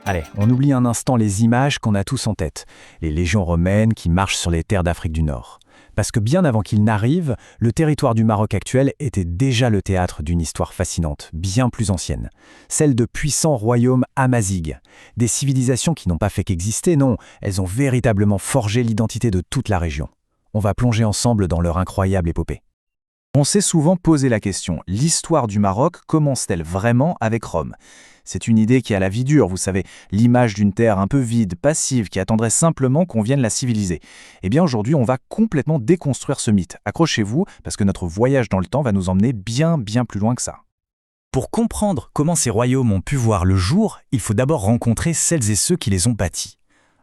Allez, on oublie un instant les images qu'on a tous en tête, les légions romaines qui marchent sur les terres d'Afrique du Nord. Parce que bien avant qu'ils n'arrivent, le territoire du Maroc actuel était déjà le théâtre d'une histoire fascinante, bien plus ancienne. Celle de puissants royaumes amazighs. Des civilisations qui n'ont pas fait qu'exister, non, elles ont véritablement forgé l'identité de toute la région. On va plonger ensemble dans leur incroyable épopée. On s'est souvent posé la question, l'histoire du Maroc commence-t-elle vraiment avec Rome? C'est une idée qui a la vie dure, vous savez, l'image d'une terre un peu vide, passive, qui attendrait simplement qu'on vienne la civiliser. Eh bien aujourd'hui, on va complètement déconstruire ce mythe. Accrochez-vous, parce que notre voyage dans le temps va nous emmener bien plus loin que ça. Pour comprendre comment ces royaumes ont pu voir le jour, il faut d'abord rencontrer celles et ceux qui les ont bâtis.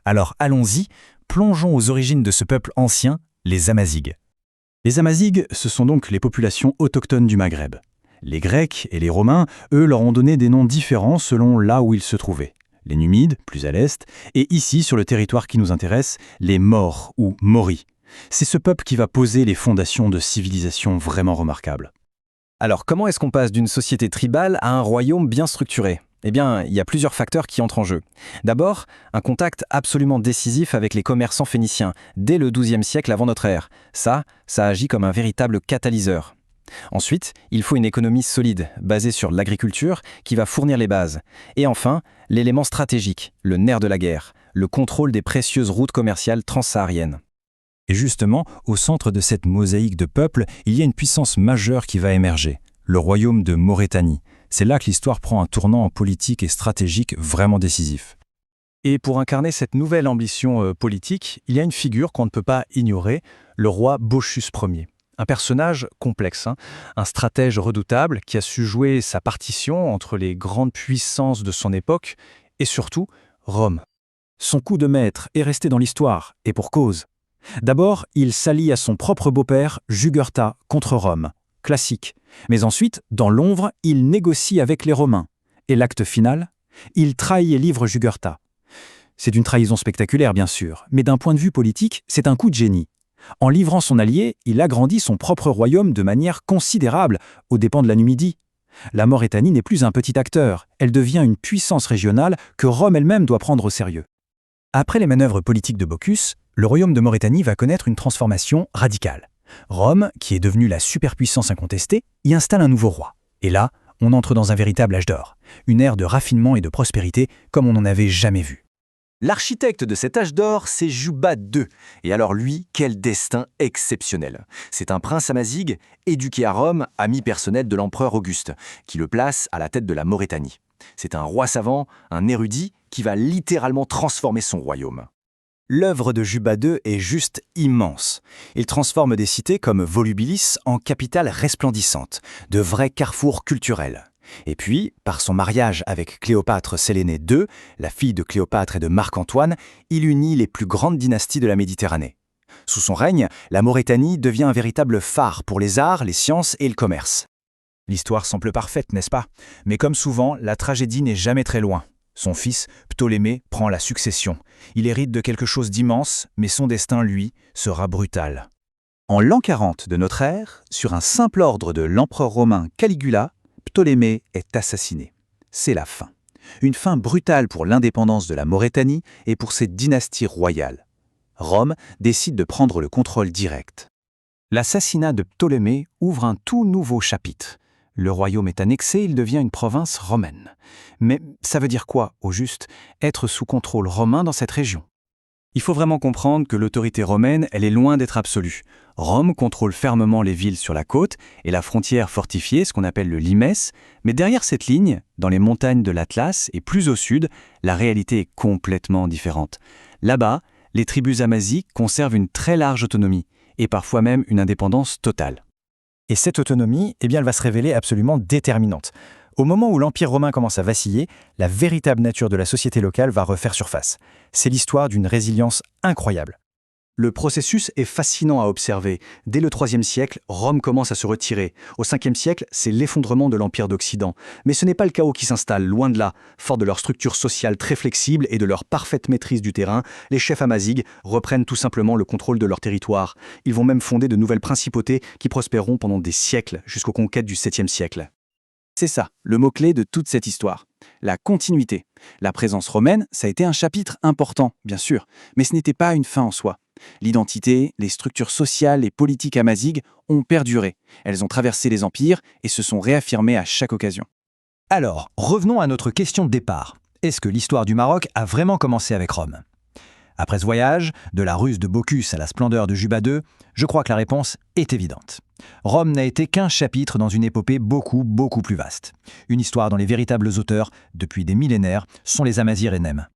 Alors allons-y, plongeons aux origines de ce peuple ancien, les Amazighs. Les Amazighs, ce sont donc les populations autochtones du Maghreb. Les Grecs et les Romains, eux, leur ont donné des noms différents selon là où ils se trouvaient. Les Numides, plus à l'est, et ici, sur le territoire qui nous intéresse, les Maures ou Mauris. C'est ce peuple qui va poser les fondations de civilisations vraiment remarquables. Alors, comment est-ce qu'on passe d'une société tribale à un royaume bien structuré ? Eh bien, il y a plusieurs facteurs qui entrent en jeu. D'abord, un contact absolument décisif avec les commerçants phéniciens, dès le XIIe siècle avant notre ère. Ça agit comme un véritable catalyseur. Ensuite, il faut une économie solide, basée sur l'agriculture, qui va fournir les bases. Et enfin, l'élément stratégique, le nerf de la guerre, le contrôle des précieuses routes commerciales transsahariennes. Et justement, au centre de cette mosaïque de peuples, il y a une puissance majeure qui va émerger, le royaume de Maurétanie. C'est là que l'histoire prend un tournant politique et stratégique vraiment décisif. Et pour incarner cette nouvelle ambition politique, il y a une figure qu'on ne peut pas ignorer, le roi Bochus Ier. Un personnage complexe, un stratège redoutable qui a su jouer sa partition entre les grandes puissances de son époque et surtout Rome. Son coup de maître est resté dans l'histoire, et pour cause. D'abord, il s'allie à son propre beau-père, Jugurtha, contre Rome. Classique. Mais ensuite, dans l'ombre, il négocie avec les Romains. Et l'acte final, il trahit et livre Jugurtha. C'est une trahison spectaculaire, bien sûr, mais d'un point de vue politique, c'est un coup de génie. En livrant son allié, il agrandit son propre royaume de manière considérable, aux dépens de la Numidie. La Maurétanie n'est plus un petit acteur, elle devient une puissance régionale que Rome elle-même doit prendre au sérieux. Après les manœuvres politiques de Bocchus, le royaume de Maurétanie va connaître une transformation radicale. Rome, qui est devenue la superpuissance incontestée, y installe un nouveau roi. Et là, on entre dans un véritable âge d'or, une ère de raffinement et de prospérité comme on n'en avait jamais vu. L'architecte de cet âge d'or, c'est Juba II. Et alors lui, quel destin exceptionnel. C'est un prince amazigh, éduqué à Rome, ami personnel de l'empereur Auguste, qui le place à la tête de la Maurétanie. C'est un roi savant, un érudit, qui va littéralement transformer son royaume. L'œuvre de Juba II est juste immense. Il transforme des cités comme Volubilis en capitales resplendissantes, de vrais carrefours culturels. Et puis, par son mariage avec Cléopâtre Sélénée II, la fille de Cléopâtre et de Marc-Antoine, il unit les plus grandes dynasties de la Méditerranée. Sous son règne, la Maurétanie devient un véritable phare pour les arts, les sciences et le commerce. L'histoire semble parfaite, n'est-ce pas? Mais comme souvent, la tragédie n'est jamais très loin. Son fils, Ptolémée, prend la succession. Il hérite de quelque chose d'immense, mais son destin, lui, sera brutal. En l'an 40 de notre ère, sur un simple ordre de l'empereur romain Caligula, Ptolémée est assassiné. C'est la fin. Une fin brutale pour l'indépendance de la Maurétanie et pour cette dynastie royale. Rome décide de prendre le contrôle direct. L'assassinat de Ptolémée ouvre un tout nouveau chapitre. Le royaume est annexé, il devient une province romaine. Mais ça veut dire quoi, au juste, être sous contrôle romain dans cette région? Il faut vraiment comprendre que l'autorité romaine, elle est loin d'être absolue. Rome contrôle fermement les villes sur la côte et la frontière fortifiée, ce qu'on appelle le limès, mais derrière cette ligne, dans les montagnes de l'Atlas et plus au sud, la réalité est complètement différente. Là-bas, les tribus amaziques conservent une très large autonomie et parfois même une indépendance totale. Et cette autonomie, elle va se révéler absolument déterminante. Au moment où l'Empire romain commence à vaciller, la véritable nature de la société locale va refaire surface. C'est l'histoire d'une résilience incroyable. Le processus est fascinant à observer. Dès le IIIe siècle, Rome commence à se retirer. Au Ve siècle, c'est l'effondrement de l'Empire d'Occident. Mais ce n'est pas le chaos qui s'installe, loin de là. Fort de leur structure sociale très flexible et de leur parfaite maîtrise du terrain, les chefs amazighs reprennent tout simplement le contrôle de leur territoire. Ils vont même fonder de nouvelles principautés qui prospéreront pendant des siècles, jusqu'aux conquêtes du VIIe siècle. C'est ça, le mot-clé de toute cette histoire. La continuité. La présence romaine, ça a été un chapitre important, bien sûr, mais ce n'était pas une fin en soi. L'identité, les structures sociales et politiques amazighes ont perduré. Elles ont traversé les empires et se sont réaffirmées à chaque occasion. Alors, revenons à notre question de départ. Est-ce que l'histoire du Maroc a vraiment commencé avec Rome? Après ce voyage, de la ruse de Bocchus à la splendeur de Juba II, je crois que la réponse est évidente. Rome n'a été qu'un chapitre dans une épopée beaucoup plus vaste. Une histoire dont les véritables auteurs, depuis des millénaires, sont les Amazighs et Nem.